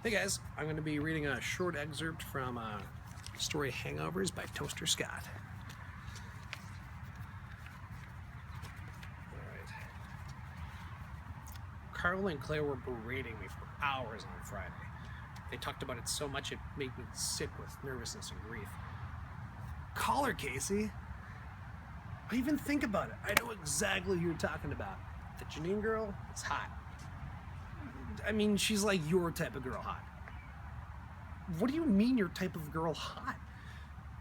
Hey guys, I'm going to be reading a short excerpt from story Hangovers by Toaster Scott. Alright. Carl and Claire were berating me for hours on Friday. They talked about it so much it made me sick with nervousness and grief. Call her, Casey. I even think about it. I know exactly who you're talking about. The Janine girl is hot. I mean, she's like your type of girl hot. What do you mean your type of girl hot?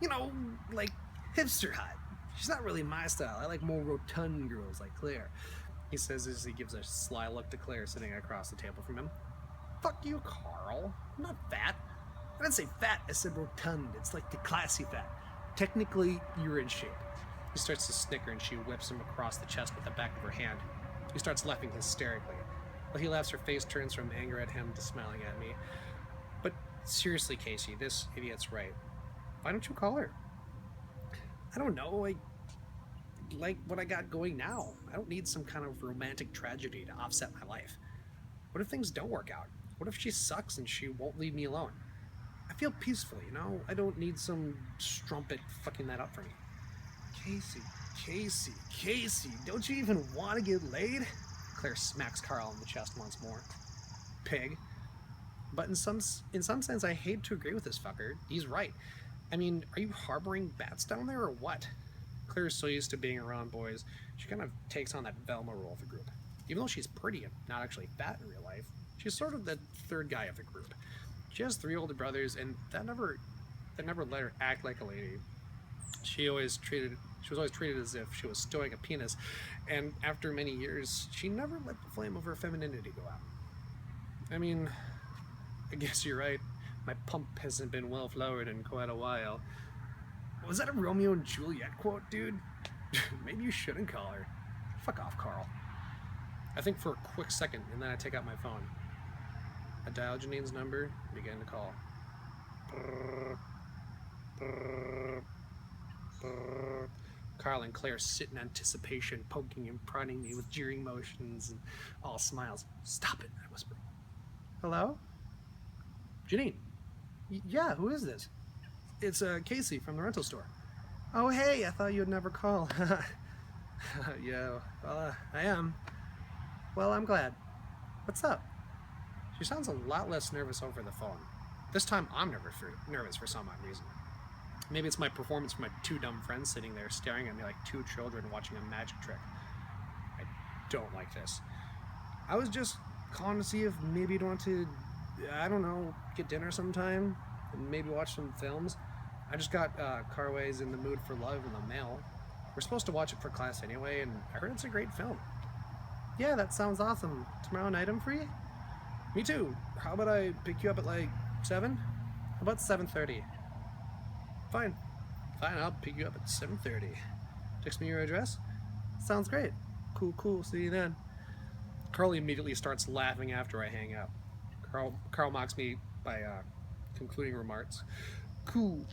You know, like hipster hot. She's not really my style. I like more rotund girls like Claire. He says as he gives a sly look to Claire sitting across the table from him. Fuck you, Carl. I'm not fat. I didn't say fat, I said rotund. It's like the classy fat. Technically, you're in shape. He starts to snicker and she whips him across the chest with the back of her hand. He starts laughing hysterically. While he laughs, her face turns from anger at him to smiling at me. But seriously, Casey, this idiot's right. Why don't you call her? I don't know. I like what I got going now. I don't need some kind of romantic tragedy to offset my life. What if things don't work out? What if she sucks and she won't leave me alone? I feel peaceful, you know? I don't need some strumpet fucking that up for me. Casey, don't you even want to get laid? Claire smacks Carl in the chest once more. Pig. But in some sense, I hate to agree with this fucker. He's right. I mean, are you harboring bats down there or what? Claire's so used to being around boys, she kind of takes on that Velma role of the group. Even though she's pretty and not actually fat in real life, she's sort of the third guy of the group. She has 3 older brothers, and that never let her act like a lady. She was always treated as if she was stowing a penis, and after many years, she never let the flame of her femininity go out. I mean, I guess you're right. My pump hasn't been well flowered in quite a while. Was that a Romeo and Juliet quote, dude? Maybe you shouldn't call her. Fuck off, Carl. I think for a quick second, and then I take out my phone. I dial Janine's number and begin to call. Brrr, brrr, brrr. Carl and Claire sit in anticipation, poking and prodding me with jeering motions and all smiles. Stop it, I whisper. Hello? Janine. Yeah, who is this? It's Casey from the rental store. Oh, hey, I thought you'd never call. Yeah, well, I am. Well, I'm glad. What's up? She sounds a lot less nervous over the phone. This time I'm nervous for some odd reason. Maybe it's my performance for my 2 dumb friends sitting there staring at me like 2 children watching a magic trick. I don't like this. I was just calling to see if maybe you'd want to, I don't know, get dinner sometime and maybe watch some films. I just got Carway's In the Mood for Love in the mail. We're supposed to watch it for class anyway, and I heard it's a great film. Yeah, that sounds awesome. Tomorrow night I'm free? Me too. How about I pick you up at like 7? How about 7:30? Fine, I'll pick you up at 7:30. Text me your address? Sounds great. Cool, see you then. Carl immediately starts laughing after I hang up. Carl mocks me by concluding remarks. Cool.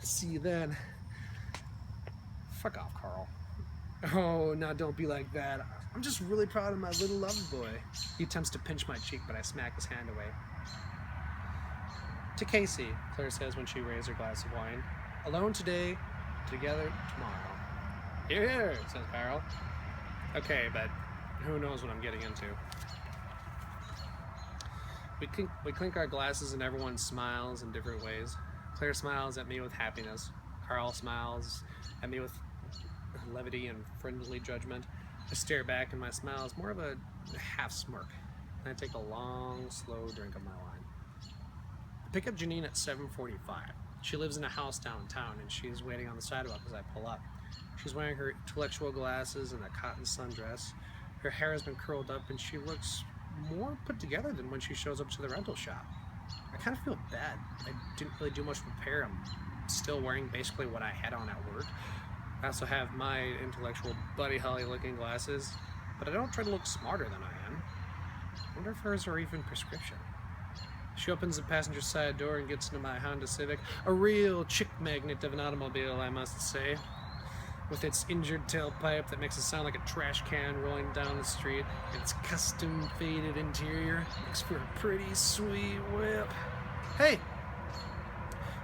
See you then. Fuck off, Carl. Oh, now don't be like that. I'm just really proud of my little lover boy. He attempts to pinch my cheek, but I smack his hand away. To Casey, Claire says when she raises her glass of wine. Alone today, together tomorrow. Here, says Carl. Okay, but who knows what I'm getting into. We clink our glasses and everyone smiles in different ways. Claire smiles at me with happiness. Carl smiles at me with levity and friendly judgment. I stare back and my smile is more of a half smirk. And I take a long, slow drink of my wine. I pick up Janine at 7:45. She lives in a house downtown and she's waiting on the sidewalk as I pull up. She's wearing her intellectual glasses and a cotton sundress. Her hair has been curled up and she looks more put together than when she shows up to the rental shop. I kind of feel bad. I didn't really do much to prepare. I'm still wearing basically what I had on at work. I also have my intellectual Buddy Holly looking glasses, but I don't try to look smarter than I am. I wonder if hers are even prescription. She opens the passenger side door and gets into my Honda Civic, a real chick magnet of an automobile, I must say. with its injured tailpipe that makes it sound like a trash can rolling down the street, and its custom faded interior makes for a pretty sweet whip. Hey!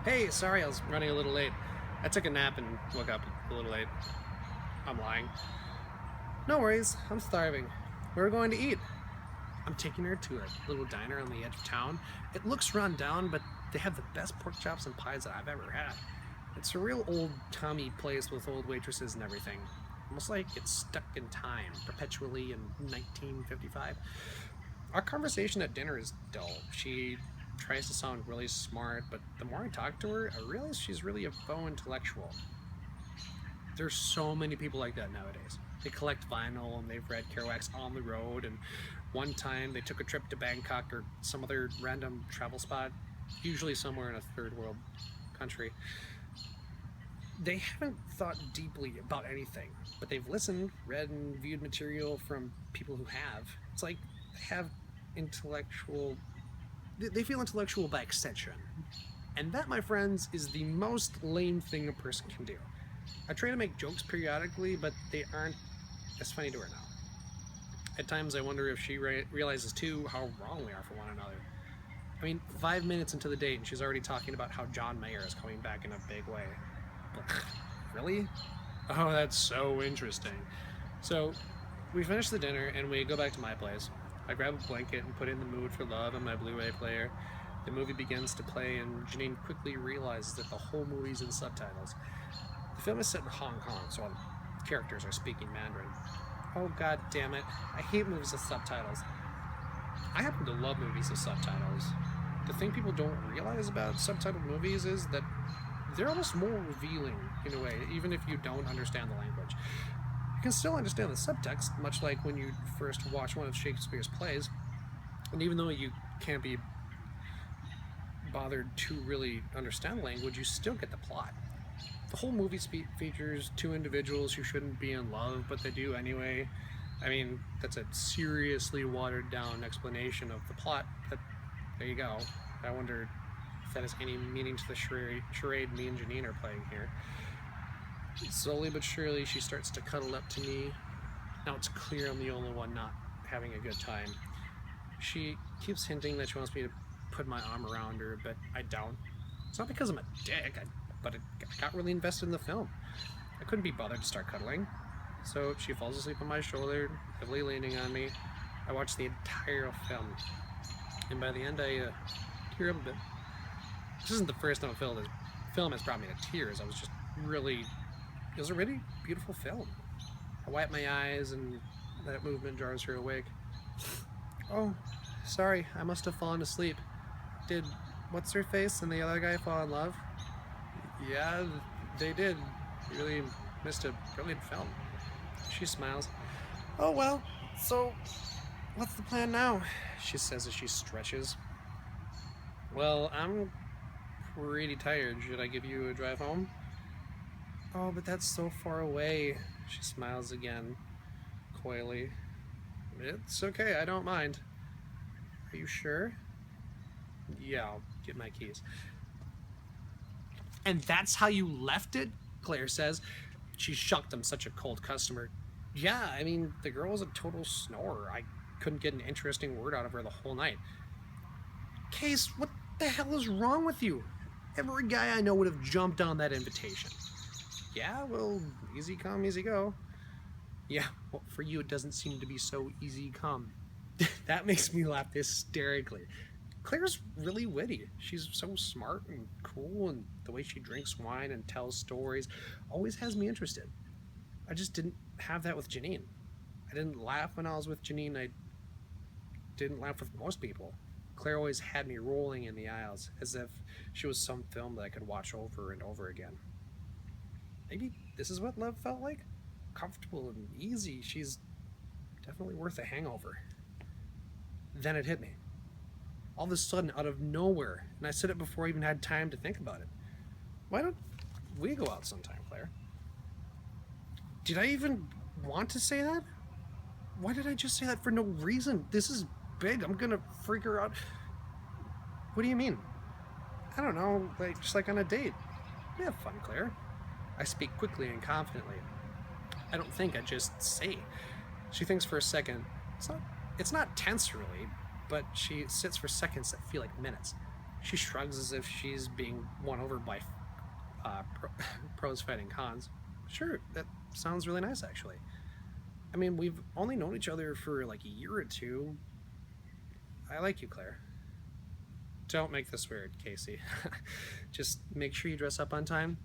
Hey, sorry I was running a little late. I took a nap and woke up a little late. I'm lying. No worries, I'm starving. Where are we going to eat? I'm taking her to a little diner on the edge of town. It looks run down, but they have the best pork chops and pies that I've ever had. It's a real old Tommy place with old waitresses and everything. Almost like it's stuck in time, perpetually in 1955. Our conversation at dinner is dull. She tries to sound really smart, but the more I talk to her, I realize she's really a faux intellectual. There's so many people like that nowadays. They collect vinyl and they've read Kerouac's On the Road, and one time they took a trip to Bangkok or some other random travel spot, usually somewhere in a third world country. They haven't thought deeply about anything, but they've listened, read, and viewed material from people who have. It's like they have intellectual... They feel intellectual by extension. And that, my friends, is the most lame thing a person can do. I try to make jokes periodically, but they aren't as funny to her now. At times I wonder if she realizes too how wrong we are for one another. I mean, 5 minutes into the date and she's already talking about how John Mayer is coming back in a big way. Really? Oh, that's so interesting. So, we finish the dinner and we go back to my place. I grab a blanket and put in the Mood for Love on my Blu-ray player. The movie begins to play and Janine quickly realizes that the whole movie's in subtitles. The film is set in Hong Kong, so all the characters are speaking Mandarin. Oh, god damn it. I hate movies with subtitles. I happen to love movies with subtitles. The thing people don't realize about subtitled movies is that they're almost more revealing in a way, even if you don't understand the language. You can still understand the subtext, much like when you first watch one of Shakespeare's plays, and even though you can't be bothered to really understand the language, you still get the plot. The whole movie features two individuals who shouldn't be in love, but they do anyway. I mean, that's a seriously watered down explanation of the plot, but there you go. I wonder if that has any meaning to the charade me and Janine are playing here. Slowly but surely, she starts to cuddle up to me. Now it's clear I'm the only one not having a good time. She keeps hinting that she wants me to put my arm around her, but I don't. It's not because I'm a dick, but I got really invested in the film. I couldn't be bothered to start cuddling. So she falls asleep on my shoulder, heavily leaning on me. I watch the entire film, and by the end I tear up a bit. This isn't the first time a film has brought me to tears. It was a really beautiful film. I wipe my eyes and that movement jars her awake. Oh, sorry, I must have fallen asleep. Did what's-her-face and the other guy fall in love? Yeah, they did. You really missed a brilliant film. She smiles. Oh well, so what's the plan now? She says as she stretches. Well, I'm pretty tired. Should I give you a drive home? Oh, but that's so far away. She smiles again, coyly. It's okay, I don't mind. Are you sure? Yeah, I'll get my keys. And that's how you left it? Claire says. She's shocked I'm such a cold customer. Yeah, I mean, the girl was a total snorer. I couldn't get an interesting word out of her the whole night. Case, what the hell is wrong with you? Every guy I know would have jumped on that invitation. Yeah, well, easy come, easy go. Yeah, well, for you it doesn't seem to be so easy come. That makes me laugh hysterically. Claire's really witty. She's so smart and cool, and the way she drinks wine and tells stories always has me interested. I just didn't have that with Janine. I didn't laugh when I was with Janine. I didn't laugh with most people. Claire always had me rolling in the aisles, as if she was some film that I could watch over and over again. Maybe this is what love felt like? Comfortable and easy. She's definitely worth a hangover. Then it hit me. All of a sudden, out of nowhere, and I said it before I even had time to think about it. Why don't we go out sometime, Claire? Did I even want to say that? Why did I just say that for no reason? This is big. I'm gonna freak her out. What do you mean? I don't know, just like on a date. We have fun, Claire. I speak quickly and confidently. I don't think, I just say. She thinks for a second. It's not tense really, but she sits for seconds that feel like minutes. She shrugs as if she's being won over by pros fighting cons. Sure, that sounds really nice actually. I mean, we've only known each other for like a year or two. I like you, Claire. Don't make this weird, Casey. Just make sure you dress up on time.